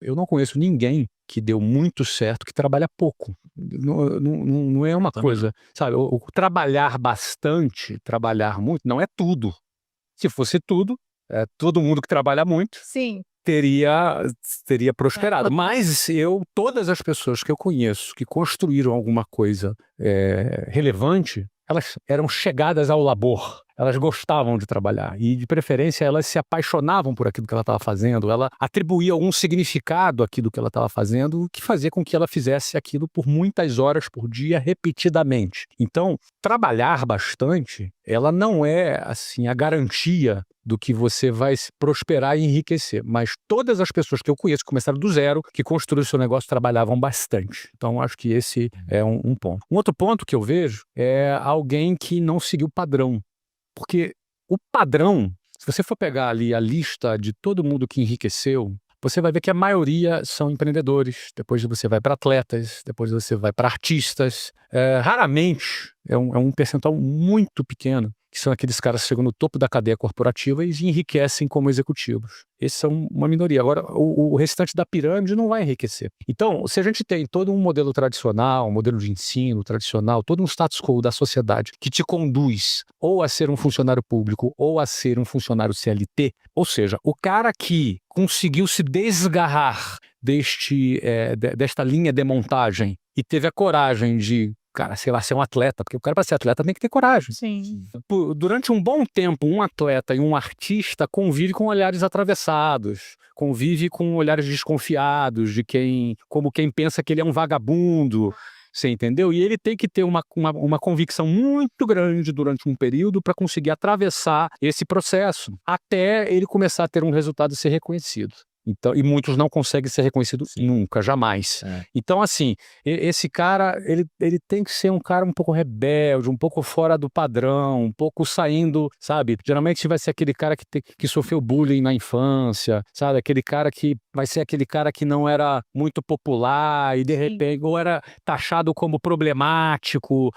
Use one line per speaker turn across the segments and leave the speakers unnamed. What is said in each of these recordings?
Eu não conheço ninguém que deu muito certo que trabalha pouco. Não é uma
Também não.
coisa, sabe, o trabalhar bastante, trabalhar muito, não é tudo. Se fosse tudo, todo mundo que trabalha muito
Sim.
teria prosperado. Mas todas as pessoas que eu conheço que construíram alguma coisa relevante, elas eram chegadas ao labor. Elas gostavam de trabalhar e, de preferência, elas se apaixonavam por aquilo que ela estava fazendo. Ela atribuía algum significado àquilo que ela estava fazendo, o que fazia com que ela fizesse aquilo por muitas horas por dia, repetidamente. Então, trabalhar bastante, ela não é assim a garantia do que você vai se prosperar e enriquecer. Mas todas as pessoas que eu conheço que começaram do zero, que construíram seu negócio, trabalhavam bastante. Então, acho que esse é um ponto. Um outro ponto que eu vejo é alguém que não seguiu o padrão. Porque o padrão, se você for pegar ali a lista de todo mundo que enriqueceu, você vai ver que a maioria são empreendedores, depois você vai para atletas, depois você vai para artistas. Raramente, é um percentual muito pequeno, que são aqueles caras que chegam no topo da cadeia corporativa e enriquecem como executivos. Esses são uma minoria. Agora, o restante da pirâmide não vai enriquecer. Então, se a gente tem todo um modelo tradicional, um modelo de ensino tradicional, todo um status quo da sociedade que te conduz ou a ser um funcionário público ou a ser um funcionário CLT, ou seja, o cara que conseguiu se desgarrar desta linha de montagem e teve a coragem de, cara, sei lá, ser um atleta, porque o cara, para ser atleta, tem que ter coragem.
Sim.
Durante um bom tempo, um atleta e um artista convive com olhares atravessados, convive com olhares desconfiados como quem pensa que ele é um vagabundo, você entendeu? E ele tem que ter uma convicção muito grande durante um período para conseguir atravessar esse processo, até ele começar a ter um resultado e ser reconhecido. Então, e muitos não conseguem ser reconhecidos nunca, jamais. Então, assim, esse cara, ele tem que ser um cara um pouco rebelde, um pouco fora do padrão, um pouco saindo, sabe? Geralmente vai ser aquele cara que sofreu bullying na infância, sabe? Aquele cara que vai ser aquele cara que não era muito popular e, de repente, ou era taxado como problemático,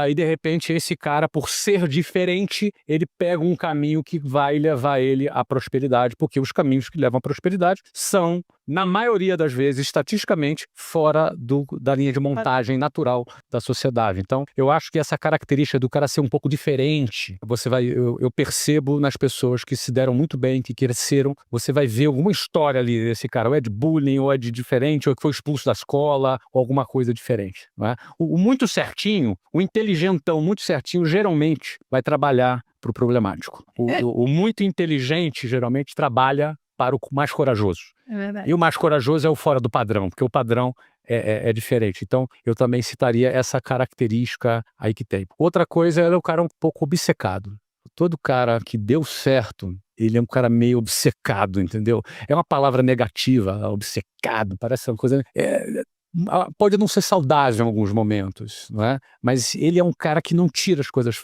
e, de repente, esse cara, por ser diferente, ele pega um caminho que vai levar ele à prosperidade, porque os caminhos que levam à prosperidade são, na maioria das vezes, estatisticamente, fora da linha de montagem natural da sociedade. Então, eu acho que essa característica do cara ser um pouco diferente, eu percebo nas pessoas que se deram muito bem, que cresceram, você vai ver alguma história ali desse cara, ou é de bullying, ou é de diferente, ou que foi expulso da escola, ou alguma coisa diferente. Não é? O muito certinho, o inteligentão muito certinho, geralmente vai trabalhar para o problemático. O muito inteligente, geralmente, trabalha para o mais corajoso.
É verdade.
E o mais corajoso é o fora do padrão, porque o padrão é diferente. Então, eu também citaria essa característica aí que tem. Outra coisa é o cara um pouco obcecado. Todo cara que deu certo, ele é um cara meio obcecado, entendeu? É uma palavra negativa, obcecado, parece uma coisa... pode não ser saudável em alguns momentos, não é? Mas ele é um cara que não tira as coisas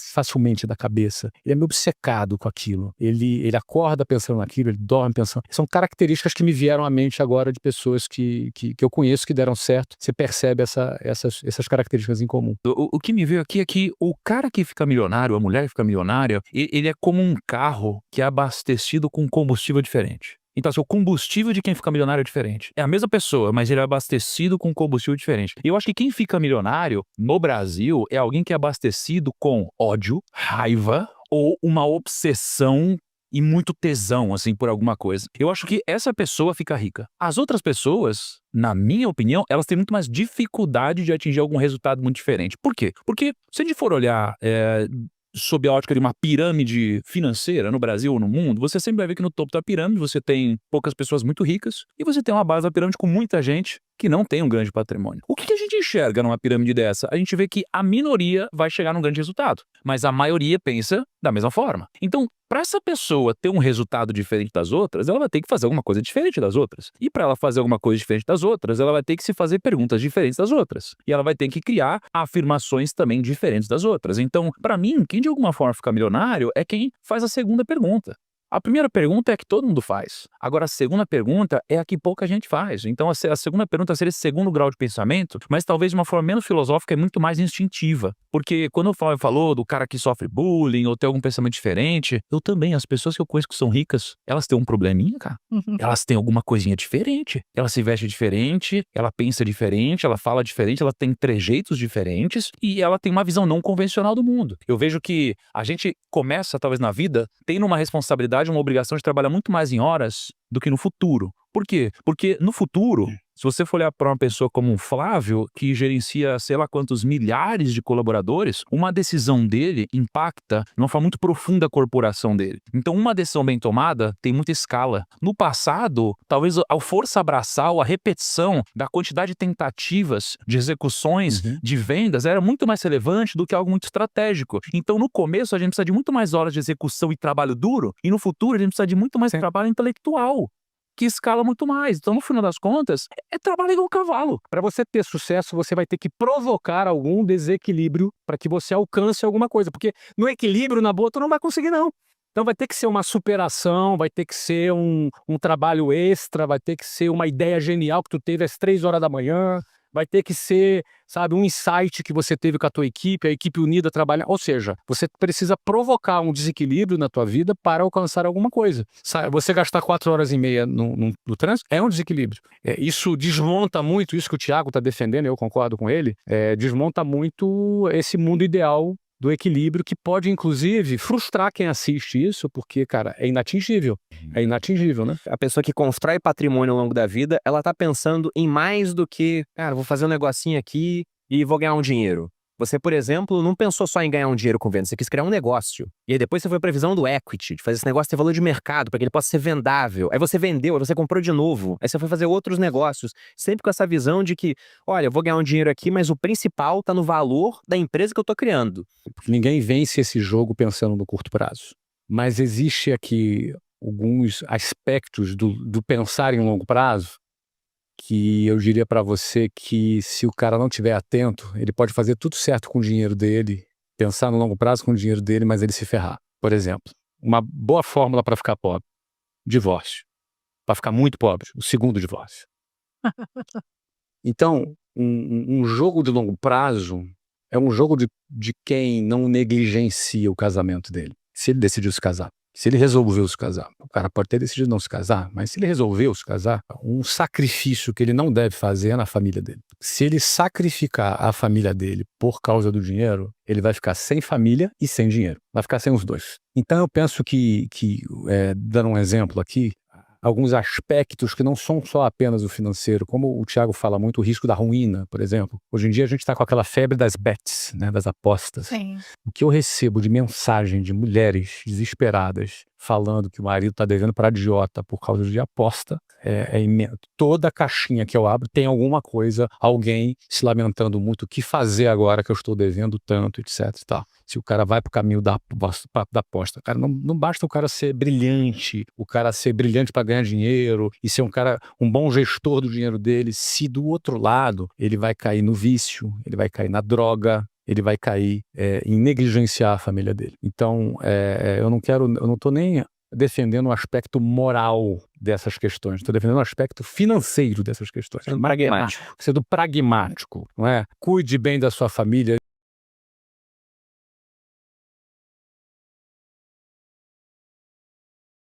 facilmente da cabeça. Ele é meio obcecado com aquilo. Ele acorda pensando naquilo, ele dorme pensando. São características que me vieram à mente agora de pessoas que eu conheço que deram certo. Você percebe essas características em comum.
O que me veio aqui é que o cara que fica milionário, a mulher que fica milionária, ele é como um carro que é abastecido com combustível diferente. Então, assim, o combustível de quem fica milionário é diferente. É a mesma pessoa, mas ele é abastecido com combustível diferente. E eu acho que quem fica milionário no Brasil é alguém que é abastecido com ódio, raiva ou uma obsessão e muito tesão, assim, por alguma coisa. Eu acho que essa pessoa fica rica. As outras pessoas, na minha opinião, elas têm muito mais dificuldade de atingir algum resultado muito diferente. Por quê? Porque se a gente for olhar sob a ótica de uma pirâmide financeira no Brasil ou no mundo, você sempre vai ver que no topo da pirâmide você tem poucas pessoas muito ricas e você tem uma base da pirâmide com muita gente que não tem um grande patrimônio. O que a gente enxerga numa pirâmide dessa? A gente vê que a minoria vai chegar num grande resultado, mas a maioria pensa da mesma forma. Então, para essa pessoa ter um resultado diferente das outras, ela vai ter que fazer alguma coisa diferente das outras. E para ela fazer alguma coisa diferente das outras, ela vai ter que se fazer perguntas diferentes das outras. E ela vai ter que criar afirmações também diferentes das outras. Então, para mim, quem de alguma forma fica milionário é quem faz a segunda pergunta. A primeira pergunta é a que todo mundo faz. Agora, a segunda pergunta é a que pouca gente faz. Então, a segunda pergunta seria esse segundo grau de pensamento, mas talvez de uma forma menos filosófica e muito mais instintiva. Porque quando o Flávio falou do cara que sofre bullying ou tem algum pensamento diferente, eu também, as pessoas que eu conheço que são ricas, elas têm um probleminha, cara. Elas têm alguma coisinha diferente. Ela se veste diferente, ela pensa diferente, ela fala diferente, ela tem trejeitos diferentes e ela tem uma visão não convencional do mundo. Eu vejo que a gente começa, talvez na vida, tendo uma responsabilidade, uma obrigação de trabalhar muito mais em horas do que no futuro. Por quê? Porque no futuro, se você for olhar para uma pessoa como um Flávio, que gerencia sei lá quantos milhares de colaboradores, uma decisão dele impacta de uma forma muito profunda a corporação dele. Então, uma decisão bem tomada tem muita escala. No passado, talvez a força abraçal, a repetição da quantidade de tentativas, de execuções, de vendas, era muito mais relevante do que algo muito estratégico. Então, no começo, a gente precisa de muito mais horas de execução e trabalho duro, e no futuro, a gente precisa de muito mais trabalho intelectual, que escala muito mais. Então, no final das contas, é trabalho igual um cavalo.
Para você ter sucesso, você vai ter que provocar algum desequilíbrio para que você alcance alguma coisa. Porque no equilíbrio, na boa, tu não vai conseguir, não. Então vai ter que ser uma superação, vai ter que ser um trabalho extra, vai ter que ser uma ideia genial que tu teve às 3 horas da manhã, vai ter que ser, sabe, um insight que você teve com a tua equipe, a equipe unida trabalhando. Ou seja, você precisa provocar um desequilíbrio na tua vida para alcançar alguma coisa. Você gastar 4 horas e meia no trânsito é um desequilíbrio. Isso desmonta muito, isso que o Thiago está defendendo, eu concordo com ele, desmonta muito esse mundo ideal do equilíbrio, que pode, inclusive, frustrar quem assiste isso, porque, cara, é inatingível. É inatingível, né?
A pessoa que constrói patrimônio ao longo da vida, ela tá pensando em mais do que, cara, vou fazer um negocinho aqui e vou ganhar um dinheiro. Você, por exemplo, não pensou só em ganhar um dinheiro com venda, você quis criar um negócio. E aí depois você foi pra visão do equity, de fazer esse negócio ter valor de mercado, para que ele possa ser vendável. Aí você vendeu, aí você comprou de novo. Aí você foi fazer outros negócios, sempre com essa visão de que, olha, eu vou ganhar um dinheiro aqui, mas o principal tá no valor da empresa que eu tô criando.
Ninguém vence esse jogo pensando no curto prazo. Mas existe aqui alguns aspectos do pensar em longo prazo que eu diria para você que, se o cara não estiver atento, ele pode fazer tudo certo com o dinheiro dele, pensar no longo prazo com o dinheiro dele, mas ele se ferrar. Por exemplo, uma boa fórmula para ficar pobre: divórcio. Para ficar muito pobre, o segundo divórcio. Então, um jogo de longo prazo é um jogo de quem não negligencia o casamento dele. Se ele decidiu se casar, se ele resolveu se casar, o cara pode ter decidido não se casar, mas se ele resolveu se casar, um sacrifício que ele não deve fazer é na família dele. Se ele sacrificar a família dele por causa do dinheiro, ele vai ficar sem família e sem dinheiro. Vai ficar sem os dois. Então eu penso que dando um exemplo aqui, alguns aspectos que não são só apenas o financeiro, como o Thiago fala muito, o risco da ruína, por exemplo. Hoje em dia a gente está com aquela febre das bets, né, das apostas.
Sim.
O que eu recebo de mensagem de mulheres desesperadas falando que o marido está devendo para agiota por causa de aposta é imenso. Toda caixinha que eu abro tem alguma coisa, alguém se lamentando muito, o que fazer agora que eu estou devendo tanto, etc. e tal. Se o cara vai para o caminho da aposta, cara, não basta o cara ser brilhante, para ganhar dinheiro e ser um bom gestor do dinheiro dele, se do outro lado ele vai cair no vício, ele vai cair na droga, ele vai cair em negligenciar a família dele. Então, eu não estou nem defendendo o aspecto moral dessas questões, estou defendendo o aspecto financeiro dessas questões.
Pragmático.
Sendo pragmático, não é? Cuide bem da sua família.